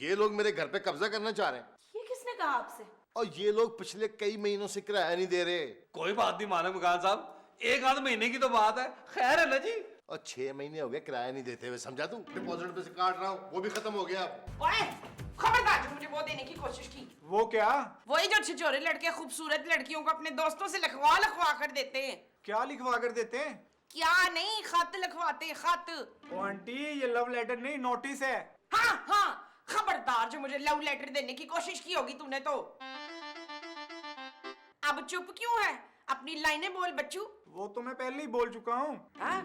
ये लोग मेरे घर पे कब्जा करना चाह रहे हैं। ये किसने कहा आपसे? और ये लोग पिछले कई महीनों से किराया नहीं दे रहे। कोई बात नहीं मानव मकान साहब, एक आध महीने की तो बात है, खैर है ना जी। और 6 महीने हो गए किराया नहीं देते हुए, समझा तू? डिपॉजिट पे से काट रहा हूँ, वो भी खत्म हो गया अब। ओए, खबरदार जो मुझे वो देने की कोशिश की। वो क्या? वही जो छिछोरे लड़के खूबसूरत लड़कियों को अपने दोस्तों से लिखवा कर देते हैं। क्या लिखवा कर देते हैं? क्या नहीं, खत लिखवाते हैं, खत। ओ आंटी, ये लव लेटर नहीं, नोटिस है। हाँ हाँ, खबरदार जो मुझे लव लेटर देने की कोशिश की होगी तूने तो। अब चुप क्यों है? अपनी लाइनें बोल बच्चू। वो तो मैं पहले ही बोल चुका हूँ। हाँ?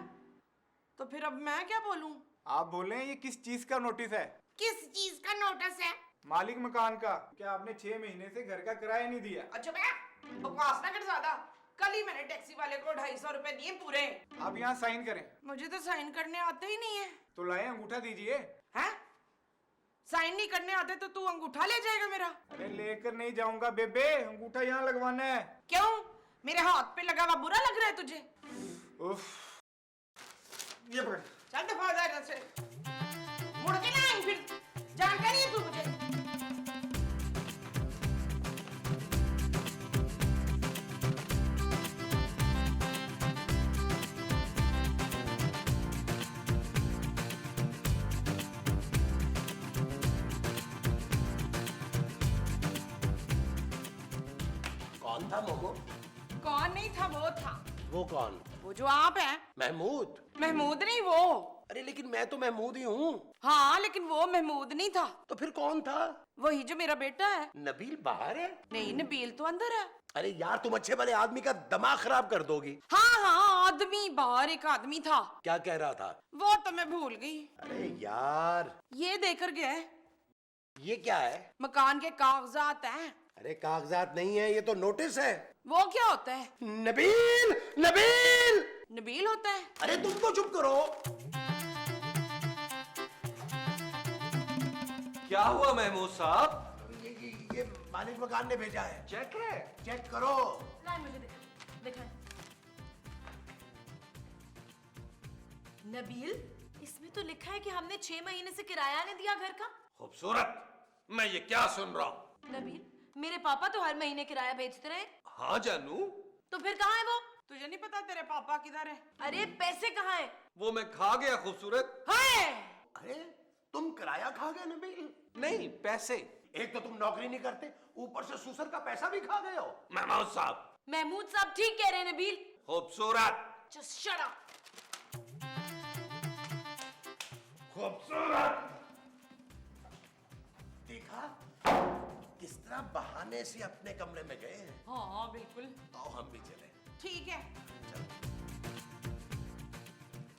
तो फिर अब मैं क्या बोलूं? आप बोले ये किस चीज का नोटिस है? किस चीज का नोटिस है? मालिक मकान का। क्या आपने 6 महीने से घर का किराया नहीं दिया? अच्छा बकवास ना कर ज्यादा। कल ही मैंने टैक्सी वाले को 250 रुपए दिए पूरे। आप यहाँ साइन करें। मुझे तो साइन करने आते ही नहीं है। तो लाए अंगूठा दीजिए। हैं? साइन नहीं करने आते तो तू अंगूठा ले जाएगा मेरा? अरे लेकर नहीं जाऊंगा बेबे, अंगूठा यहाँ लगवाना है। क्यों? मेरे हाथ पे लगा हुआ बुरा लग रहा है तुझे? उफ, ये पकड़। चल दफा हो जाए से। मुड़ के ना आई फिर। जानकारी है तू मुझे। कौन था मोमो? कौन नहीं था, वो था। वो कौन? वो जो आप हैं। महमूद? महमूद नहीं वो। अरे लेकिन मैं तो महमूद ही हूँ। हाँ लेकिन वो महमूद नहीं था। तो फिर कौन था? वही जो मेरा बेटा है। नबील बाहर है? नहीं, नबील तो अंदर है। अरे यार, तुम अच्छे भले आदमी का दिमाग खराब कर दोगी। हाँ हाँ, आदमी बाहर एक आदमी था। क्या कह रहा था? वो तो मैं भूल गई। अरे यार, ये देकर गया है। ये क्या है? मकान के कागजात हैं। अरे कागजात नहीं है, ये तो नोटिस है। वो क्या होता है? नबील, नबील! नबील होता है? अरे तुम तो चुप करो। क्या हुआ महमूद साहब? ये मालिक मकान ने भेजा है। चेक है? चेक करो। लाए मुझे दिखा। नबील, इसमें तो लिखा है कि हमने 6 महीने से किराया नहीं दिया घर का। खूबसूरत, मैं ये क्या सुन रहा हूँ? नबील, मेरे पापा तो हर महीने किराया भेजते रहे। हाँ जानू। तो फिर कहाँ है वो? तुझे नहीं पता तेरे पापा किधर है? अरे पैसे कहाँ है? वो मैं खा गया खूबसूरत। हाय! अरे तुम किराया खा गए नबील? नहीं, पैसे। एक तो तुम नौकरी नहीं करते, ऊपर से सुसर का पैसा भी खा गए हो। महमूद साहब। महमूद साहब ठीक कह रहे हैं नबील। खूबसूरत। Just shut up. खूबसूरत, देखा किस तरह बहाने से अपने कमरे में गए हैं। हाँ बिल्कुल। आओ हम भी चले। ठीक है।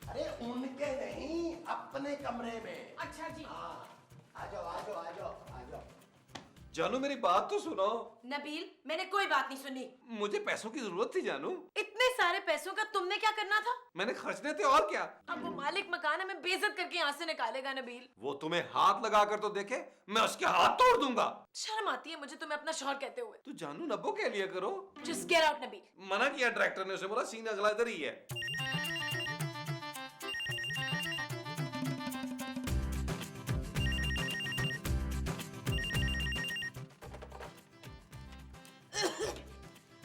अरे उनके नहीं, अपने कमरे में। अच्छा जी। हाँ, आ जाओ आ जाओ आ जाओ आ जाओ। जानू मेरी बात तो सुनो। नबील, मैंने कोई बात नहीं सुनी। मुझे पैसों की जरूरत थी जानू। इतने सारे पैसों का तुमने क्या करना था? मैंने खर्चने थे और क्या। अब वो मालिक मकान हमें बेइज्जत करके यहाँ से निकालेगा नबील। वो तुम्हें हाथ लगा कर तो देखे, मैं उसके हाथ तोड़ दूंगा। शर्म आती है मुझे तुम्हें अपना शौहर कहते हुए। तू जानू नब्बो कह लिया करो। Just get out Nabeel. मना किया डायरेक्टर ने, उसे बोला सीन अगला इधर ही है।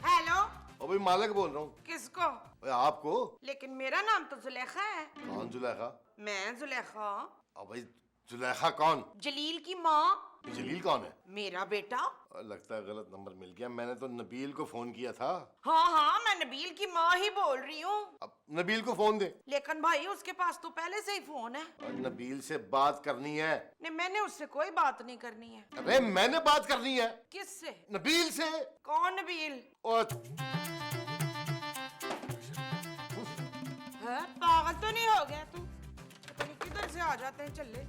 हेलो। ओ भाई, मालिक बोल रहा हूँ। किसको? ओए, आपको? लेकिन मेरा नाम तो जुलेखा है। कौन जुलेखा? मैं जुलेखा। अब भाई जुलेखा कौन? जलील की माँ। जलील कौन है? मेरा बेटा। लगता है गलत नंबर मिल गया, मैंने तो नबील को फोन किया था। हाँ हाँ, मैं नबील की माँ ही बोल रही हूँ। अब नबील को फोन दे। लेकिन भाई उसके पास तो पहले से ही फोन है। और नबील से बात करनी है। नहीं, मैंने उससे कोई बात नहीं करनी है। अरे मैंने बात करनी है। किससे? नबील से। कौन नबील? और है? पागल तो नहीं हो गया तू? पता नहीं किधर से आ जाते हैं चले।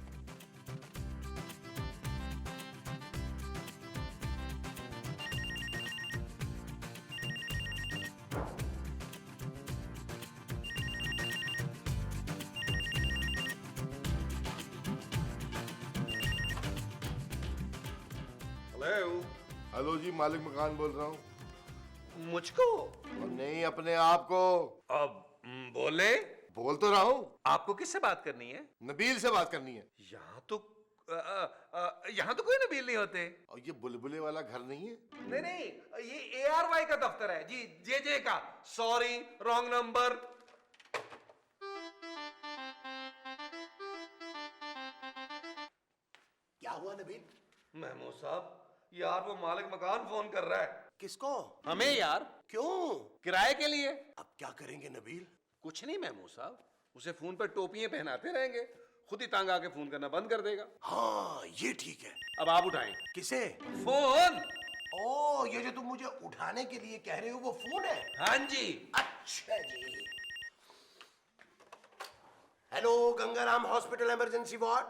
हेलो। हेलो जी, मालिक मकान बोल रहा हूँ। मुझको? और नहीं, अपने आप को। अब बोले। बोल तो रहा हूँ। आपको किससे बात करनी है? नबील से बात करनी है। यहाँ तो यहाँ तो कोई नबील नहीं होते। और ये बुलबुले वाला घर नहीं है? नहीं नहीं, ये ARY का दफ्तर है जी, JJ का। Sorry, wrong number. क्या हुआ नबील? महमूद साहब, यार वो मालिक मकान फोन कर रहा है। किसको? हमें यार। क्यों? किराए के लिए। अब क्या करेंगे नबील? कुछ नहीं महमूद साहब, उसे फोन पर टोपियां पहनाते रहेंगे, खुद ही तंग आके फोन करना बंद कर देगा। हाँ ये ठीक है। अब आप उठाएं किसे? फोन। ओ, ये जो तुम मुझे उठाने के लिए कह रहे हो वो फोन है? हाँ जी। अच्छा जी। Hello, Gangaram hospital emergency ward.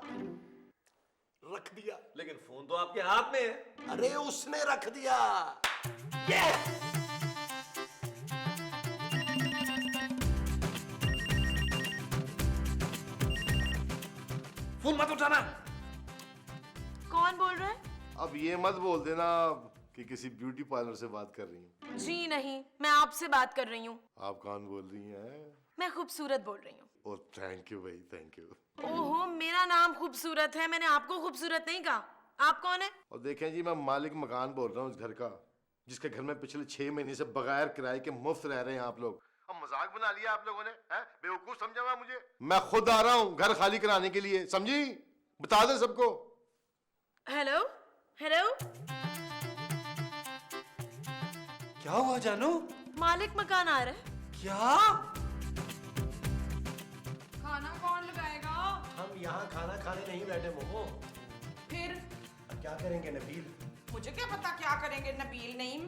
रख दिया। लेकिन फोन तो आपके हाथ में है। अरे उसने रख दिया। यस। फोन मत उठाना। कौन बोल रहा है? अब ये मत बोल देना कि किसी ब्यूटी पार्लर से बात कर रही हूँ। जी नहीं, मैं आपसे बात कर रही हूँ। आप कौन बोल रही हैं? मैं खूबसूरत बोल रही हूँ। ओ थैंक यू भाई, थैंक यू। ओहो, मेरा नाम खूबसूरत है, मैंने आपको खूबसूरत नहीं कहा। आप कौन है? और देखें जी, मैं मालिक मकान बोल रहा हूँ इस घर का, जिसके घर में पिछले 6 महीने से बगैर किराए के मुफ्त रह रहे हैं आप लोग। अब मजाक बना लिया आप लोगों ने, हैं? बेवकूफ समझा हुआ मुझे? मैं खुद आ रहा हूँ घर खाली कराने के लिए, समझी? बता दे सबको। हेलो हेलो, क्या हुआ जानू? मालिक मकान आ रहा है। क्या? खाना कौन लगाएगा? हम यहाँ खाना खाने नहीं बैठे मोमो। फिर अब क्या करेंगे नबील? मुझे क्या पता क्या करेंगे नबील नहीं।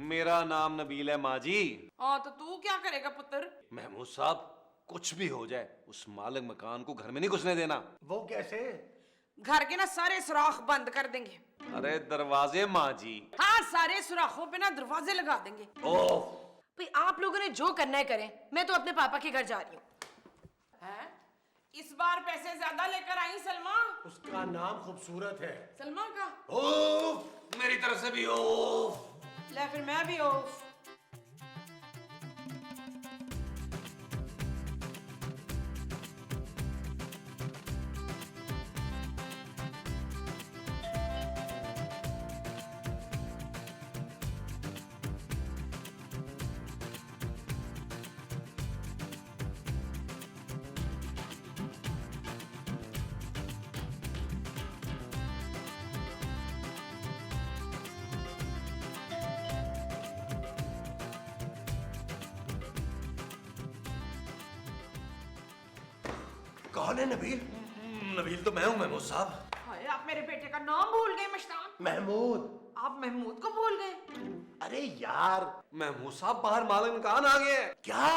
मेरा नाम नबील है माँ जी। हाँ तो तू क्या करेगा पुत्र? महमूद साहब, कुछ भी हो जाए उस मालिक मकान को घर में नहीं घुसने देना। वो कैसे? घर के ना सारे सुराख बंद कर देंगे। अरे दरवाजे माँ जी। हाँ, सारे सुराखों पे ना दरवाजे लगा देंगे। ओह, भाई आप लोगों ने जो करना है करें, मैं तो अपने पापा के घर जा रही हूँ। हैं? इस बार पैसे ज्यादा लेकर आई सलमा। उसका नाम खूबसूरत है। सलमा का? ओह, मेरी तरफ से भी ओह। ले फिर मैं भी ऑफ। कौन है नबील? नबील तो मैं हूँ महमूद साहब। हाय, आप मेरे बेटे का नाम भूल गए मशतान। महमूद। आप महमूद को भूल गए। अरे यार। महमूद साहब, बाहर मालिक मकान आ गए हैं। क्या?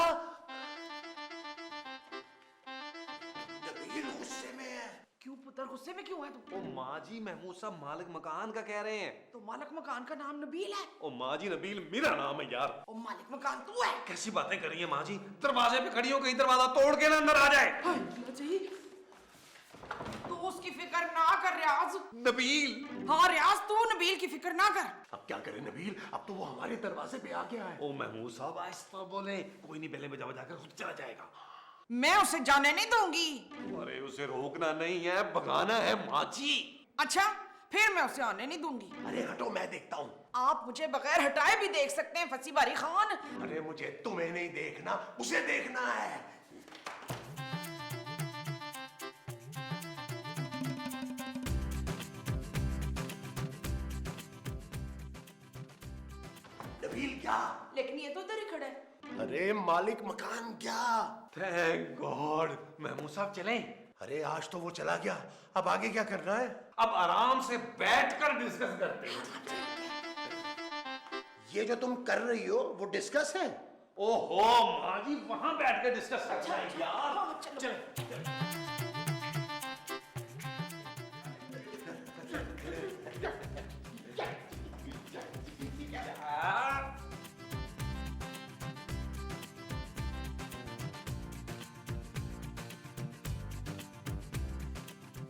नबील गुस्से में है। क्यों पुत्र, गुस्से में क्यों है तू? ओ माँ जी, महमूद साहब मालिक मकान का कह रहे हैं। तो मालिक मकान का नाम नबील है? ओ माँ जी, नबील मेरा नाम है यार। और मालिक मकान तू है? कैसी बातें कर रही है माँ जी? दरवाजे पे खड़ी हो, कहीं दरवाजा तोड़ के ना अंदर आ जाए। हाय, जी तू उसकी फिक्र ना कर रियाज। नबील। हाँ रियाज, तू नबील की फिक्र ना कर। अब क्या करें नबील? अब तो वो हमारे दरवाजे पे आ गया है। ओ महमूद साहब, आहिस्ता बोले, कोई नहीं, पहले बजा बजा कर खुद चला जाएगा। मैं उसे जाने नहीं दूंगी। अरे उसे रोकना नहीं है, भगाना है माँ जी। अच्छा, फिर मैं उसे आने नहीं दूंगी। अरे हटो, मैं देखता हूँ। आप मुझे बगैर हटाए भी देख सकते हैं फसी बारी खान। अरे मुझे तुम्हें नहीं देखना, उसे देखना है। नबील क्या? लेकिन ये तो उधर ही खड़ा है। अरे मालिक मकान क्या? Thank God. महमूद साहब चलें? अरे आज तो वो चला गया, अब आगे क्या करना है? अब आराम से बैठकर डिस्कस करते हैं। ये जो तुम कर रही हो वो डिस्कस है? ओहो माँ जी, वहां बैठकर डिस्कस करना है यार। हाँ, चलो।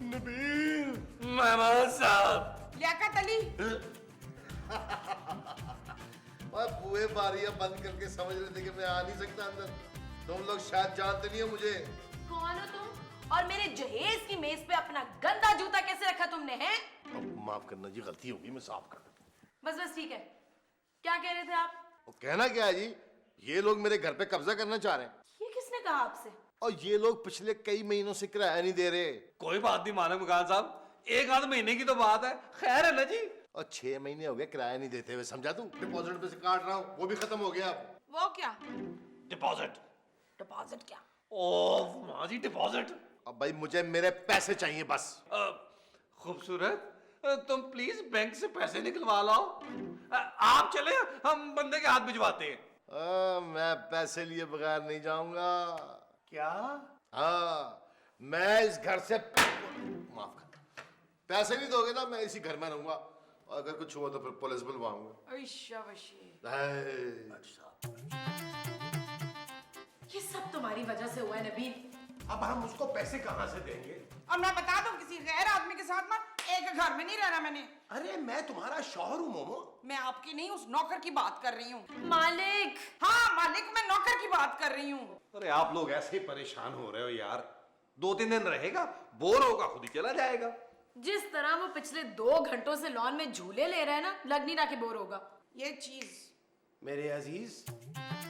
नबील। महमूद साहब। लियाकत अली। और बुए बारियां बंद करके समझ रहे थे कि मैं आ नहीं सकता अंदर। तुम लोग शायद जानते नहीं हो मुझे। कौन हो तुम और मेरे जहेज की मेज पे अपना गंदा जूता कैसे रखा तुमने है? माफ करना जी, गलती होगी, मैं साफ कर दूं। बस बस ठीक है, क्या कह रहे थे आप? और कहना क्या है जी, ये लोग मेरे घर पे कब्जा करना चाह रहे हैं ये किसने कहा आपसे? और ये लोग पिछले कई महीनों से किराया नहीं दे रहे। कोई बात नहीं मालिक मकान साहब, एक आध महीने की तो बात है, खैर है ना जी। और 6 महीने हो गए किराया नहीं देते हुए, समझा तू? डिपॉजिट पे से काट रहा हूँ, वो भी खत्म हो गया अब। वो क्या? डिपॉजिट? डिपॉजिट क्या? ओह माँ जी, डिपॉजिट। अब भाई मुझे मेरे पैसे चाहिए बस। खूबसूरत, तुम प्लीज बैंक से पैसे निकलवा लाओ। आप चले, हम बंदे के हाथ भिजवाते हैं। मैं पैसे लिए बगैर नहीं जाऊंगा। क्या? हाँ, मैं इस घर से माफ कर, पैसे नहीं दोगे ना, मैं इसी घर में रहूंगा। अगर कुछ हुआ तो फिर पुलिस बुलवाऊंगा। ये सब तुम्हारी वजह से हुआ है नबील। अब हम उसको पैसे कहाँ से देंगे? और मैं बता दूं, किसी गैर आदमी के साथ ना एक घर में नहीं रहना मैंने। अरे मैं तुम्हारा शौहर हूँ मोमो। मैं आपकी नहीं, उस नौकर की बात कर रही हूँ। मालिक! हाँ मालिक, मैं नौकर की बात कर रही हूँ। अरे आप लोग ऐसे ही परेशान हो रहे हो यार। 2-3 दिन रहेगा, बोर होगा, खुद ही चला जाएगा। जिस तरह वो पिछले 2 घंटों से लॉन में झूले ले रहा है ना, लग नहीं रहा कि बोर होगा। ये चीज मेरे अजीज, नहीं नहीं,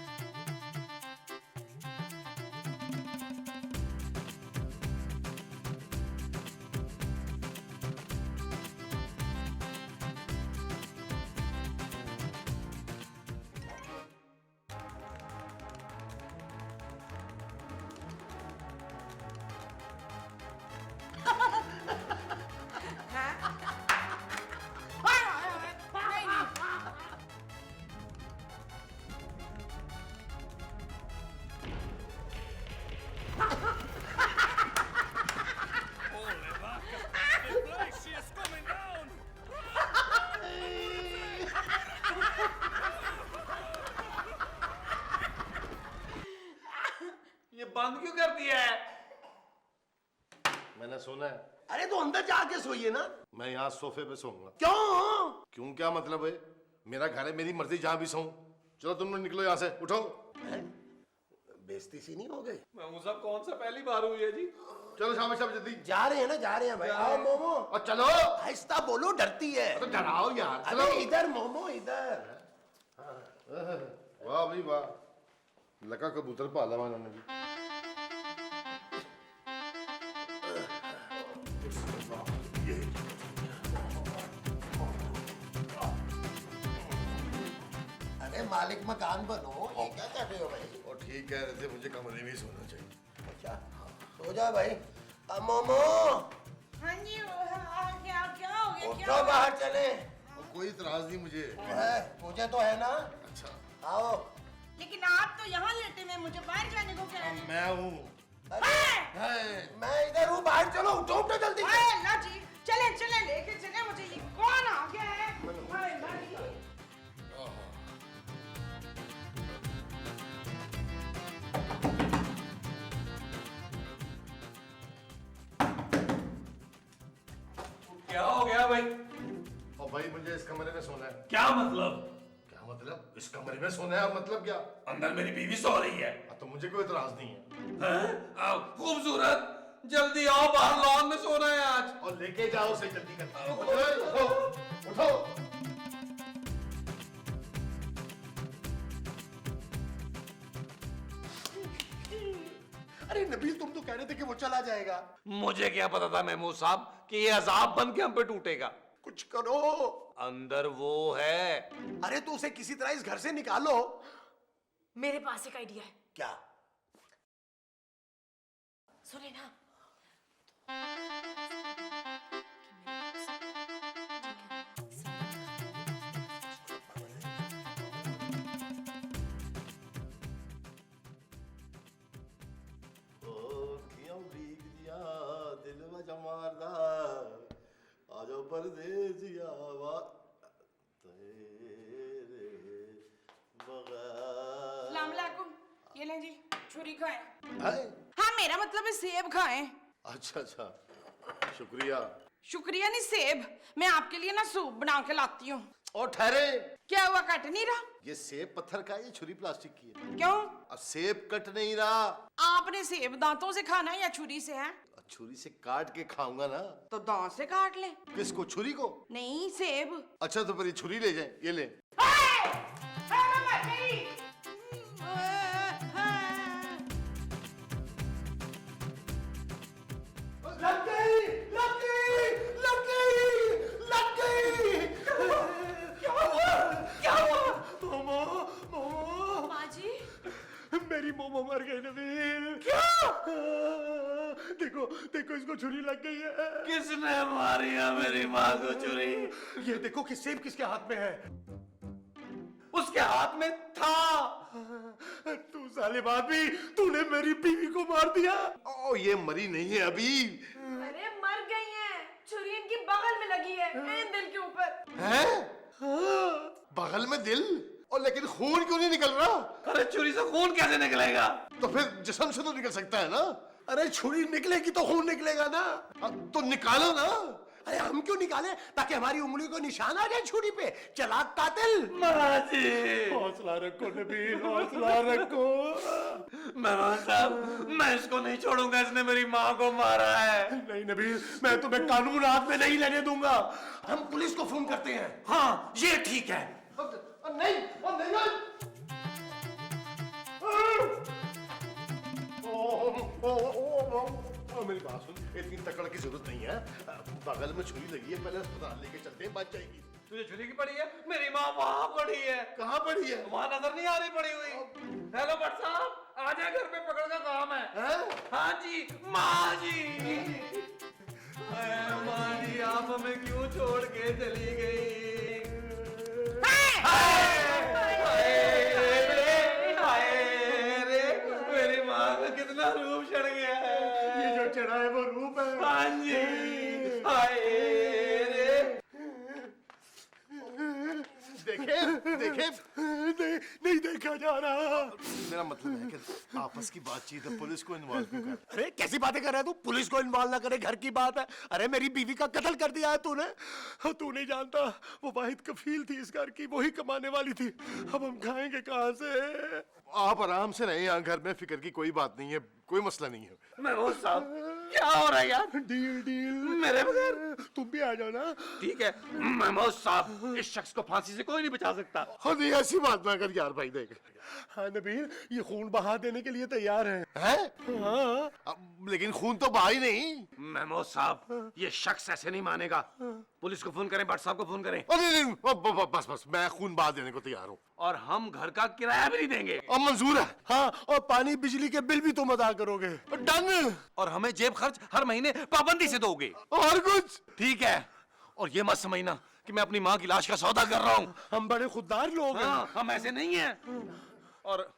ये बंद क्यों कर दिया है? मैंने सुना है। अरे तो अंदर जाके सोइए ना। मैं यहाँ सोफे पे सोऊंगा। क्यों? क्यों क्या मतलब है? मेरा घर है, मेरी मर्जी, जहाँ भी सोऊं। चलो तुम लोग निकलो यहाँ से, उठो। बेइज्जती सी नहीं हो गई? मैं सब कौन सा पहली बार हुई है जी? चलो शाबाश शाबाश, जल्दी। जा रहे हैं ना, जा रहे हैं भाई। आओ मोमो। और चलो। आहिस्ता बोलो, डरती है। तो डराओ यार, चलो। अरे इधर मोमो, इधर। वाह भाई वाह, लगा कबूतर पाला हुआ इन्होंने भी। अरे मालिक मकान बनो, ये क्या कर रहे हो भाई? और ठीक कह रहे थे, मुझे कमरे में ही सोना चाहिए। अच्छा सो जा भाई। अब मोमो हाँ जी, क्या क्या हो गया? क्या उठो, हो गया? बाहर चले। और कोई इतराज नहीं मुझे। है, मुझे तो है ना। अच्छा, आओ। लेकिन आप तो यहाँ लेटे हुए, मुझे बाहर जाने को क्या है? मैं हूँ। अरे मैं इधर हूँ, बाहर चलो। उठो उठो जल्दी। हाय अल्लाह जी, चले चले लेके चले मुझे। ये कौन आ गया है? हाय अल्लाह जी। क्या हो गया भाई? और भाई मुझे इस कमरे में सोना है। क्या मतलब? क्या मतलब? इस कमरे में सोना है और मतलब क्या? अंदर मेरी बीवी सो रही है। तो मुझे कोई इतराज नहीं है। खूबसूरत, जल्दी आओ, बाहर लॉन में सोना है आज। और लेके जाओ उसे जल्दी करके। उठो, उठो। अरे नबील, तुम तो कह रहे थे कि वो चला जाएगा। मुझे क्या पता था महमूद साहब कि ये अजाब बन के हम पे टूटेगा। कुछ करो। अंदर वो है। अरे तो उसे किसी तरह इस घर से निकालो। मेरे पास एक आइडिया है, क्या? सुने ना। परदेसिया तेरे बगैर। अस्सलाम वालेकुम, ये लें जी, छुरी खाएं। हाय, हाँ मेरा मतलब है सेब खाएं। अच्छा अच्छा, शुक्रिया। शुक्रिया नहीं, सेब। मैं आपके लिए ना सूप बना के लाती हूँ। और ठहरे, क्या हुआ, कट नहीं रहा? ये सेब पत्थर का है, ये छुरी प्लास्टिक की है। क्यों? अब सेब कट नहीं रहा। आपने सेब दांतों से खाना है या छुरी से है? छुरी से काट के खाऊंगा ना। तो दांत से काट ले। किसको, छुरी को? नहीं, सेब। अच्छा तो फिर ये छुरी ले जाए, ये ले। लग गई, लग गई, लग गई, लग गई। क्या हुआ? क्या हुआ? मोमो, मोमो। माँ जी, मेरी मोमो मर गई नबील। क्या? देखो, देखो इसको छुरी लग गई है। किसने मारी है मेरी माँ को छुरी? ये देखो कि सेब किसके हाथ में है। उसके हाथ में था। तू जालिम आदमी, तूने मेरी बीवी को मार दिया। ओ ये मरी नहीं है अभी। अरे मर गई हैं। छुरी इनकी बगल में लगी है, इन दिल के ऊपर। हैं? बगल में दिल? और लेकिन खून क्यों नहीं निकल रहा? अरे छुरी से खून कैसे निकलेगा? तो फिर जिस्म से तो निकल सकता है ना। अरे छुरी निकलेगी तो खून निकलेगा ना। तो निकालो ना। अरे हम क्यों निकाले? ताकि हमारी उंगली को निशान आ जाए छुरी पे। चालाक कातिल। माँ जी, हौसला रखो नबील, हौसला रखो। मेहमान साहब, मैं इसको नहीं छोड़ूंगा, इसने मेरी माँ को मारा है। नहीं नबील, मैं तुम्हें कानून हाथ में नहीं लेने दूंगा। हम पुलिस को फोन करते हैं। हाँ, ये ठीक है। नहीं, नहीं। मेरी बात सुन, इतनी तकड़ की जरूरत नहीं है। बगल में छुरी लगी है, पहले अस्पताल लेके चलते हैं, बच जाएगी। तुझे छुरी की पड़ी है? मेरी माँ वहाँ पड़ी है। कहाँ पड़ी है? वहाँ नजर नहीं आ रही पड़ी हुई। हेलो भट्ट साहब, आ जाए, घर पे पकड़ का काम है। हैं? हाँ जी, माँ जी। माँ जी, आप हमें क्यों छोड़ के चली गई? मेरी माँ का कितना रूप चढ़ गया है। ये जो चढ़ा है वो रूप है। हाँ जी, हाय रे। देखे नहीं देखा जा रहा। मेरा मतलब है कि आपस की बातचीत है, पुलिस को इन्वॉल्व क्यों कर? अरे कैसी बातें कर रहा है तू? पुलिस को इन्वॉल्व ना करे, घर की बात है। अरे मेरी बीवी का कत्ल कर दिया है तूने। तू नहीं जानता, वो वाहिद कफील थी इस घर की, वही कमाने वाली थी। अब हम खाएंगे कहाँ से? आप आराम से रहें, यहाँ घर में फिक्र की कोई बात नहीं है, कोई मसला नहीं है। महमूद साहब, क्या हो रहा है यार? डील डील मेरे बगैर? तुम भी आ जाओ ना। ठीक है महमूद साहब, इस शख्स को फांसी से कोई नहीं बचा सकता। हाँ नहीं, ऐसी बात ना कर यार भाई, देख। हाँ नबील, ये खून बहा देने के लिए तैयार है। हैं? हाँ। लेकिन खून तो बहा ही नहीं। महमूद साहब, ये शख्स ऐसे नहीं मानेगा। पुलिस को फोन करें, भट्ट साहब को फोन करें। अरे नहीं, बस मैं खून बहा देने को तैयार हूँ। और हम घर का किराया भी नहीं देंगे। अब मंजूर है। हाँ, और पानी बिजली के बिल भी तुम अदा करोगे। डन। और हमें जेब खर्च हर महीने पाबंदी से दोगे। और कुछ? ठीक है। और ये मत समझना कि मैं अपनी माँ की लाश का सौदा कर रहा हूँ। हम बड़े खुददार लोग हैं। हाँ, हम ऐसे नहीं हैं। और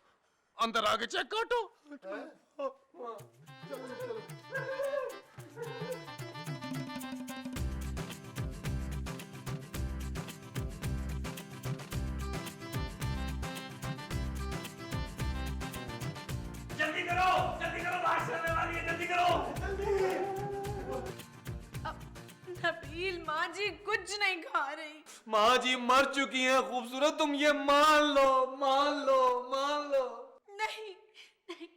अंदर आके चेक काटो। जल्दी करो, बारिश आने वाली है, जल्दी करो। नबील, माँ जी कुछ नहीं खा रही। माँ जी मर चुकी हैं खूबसूरत, तुम ये मान लो, मान लो, मान लो। नहीं, नहीं।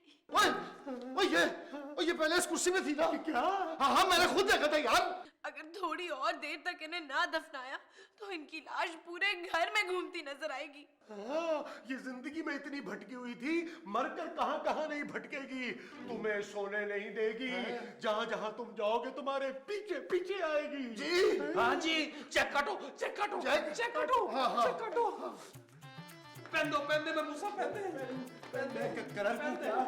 ये पहले इस कुर्सी में थी ना? क्या? हाँ, मैंने खुद देखा था यार। अगर थोड़ी और देर तक इन्हें ना दफनाया तो इनकी लाश पूरे घर में घूमती नजर आएगी। हाँ, ये जिंदगी में इतनी भटकी हुई थी, मरकर कहाँ कहाँ नहीं भटकेगी। तुम्हें सोने नहीं देगी, जहाँ जहाँ तुम जाओगे तुम्हारे पीछे पीछे आएगी। जी। हाँ जी, चेक काटो, चेक काटो, चेक काटो, चेक काटो। पेन दो, पेन दे, मैं मूसा पेन दे। पेन दे, कलर क्या?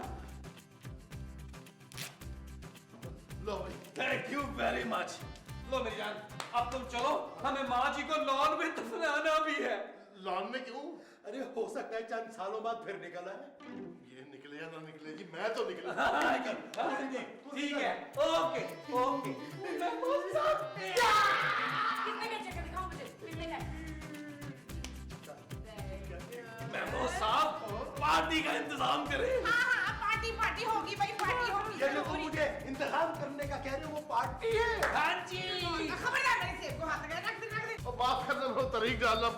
लो भाई। Thank you very much. लो मेरी जान, अब तुम चलो, हमें माँ जी को लॉन में दफनाना भी है। लॉन में क्यों? अरे हो सकता है चंद सालों बाद फिर निकल आए। ये निकले या ना निकले जी, मैं तो निकला। हाँ जी, ठीक है, ओके, ओके। महमूद साहब, कितने का चक्कर दिखाओ मुझे, कितने का? महमूद साहब, पार्टी का इंतजाम करें। हाँ, पार्टी होगी भाई, पार्टी होगी। ये जो तुम मुझे इंतजाम करने का कह रहे हो वो पार्टी है। हाँ जी। खबरदार, मेरे सेब को हाथ लगा, रख दे। और माफ करना, वो तरीक डालना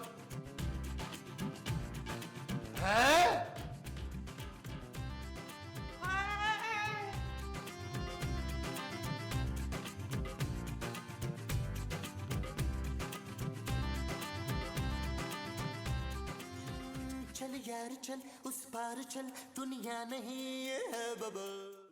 है। यार चल उस पार चल दुनिया नहीं है बबल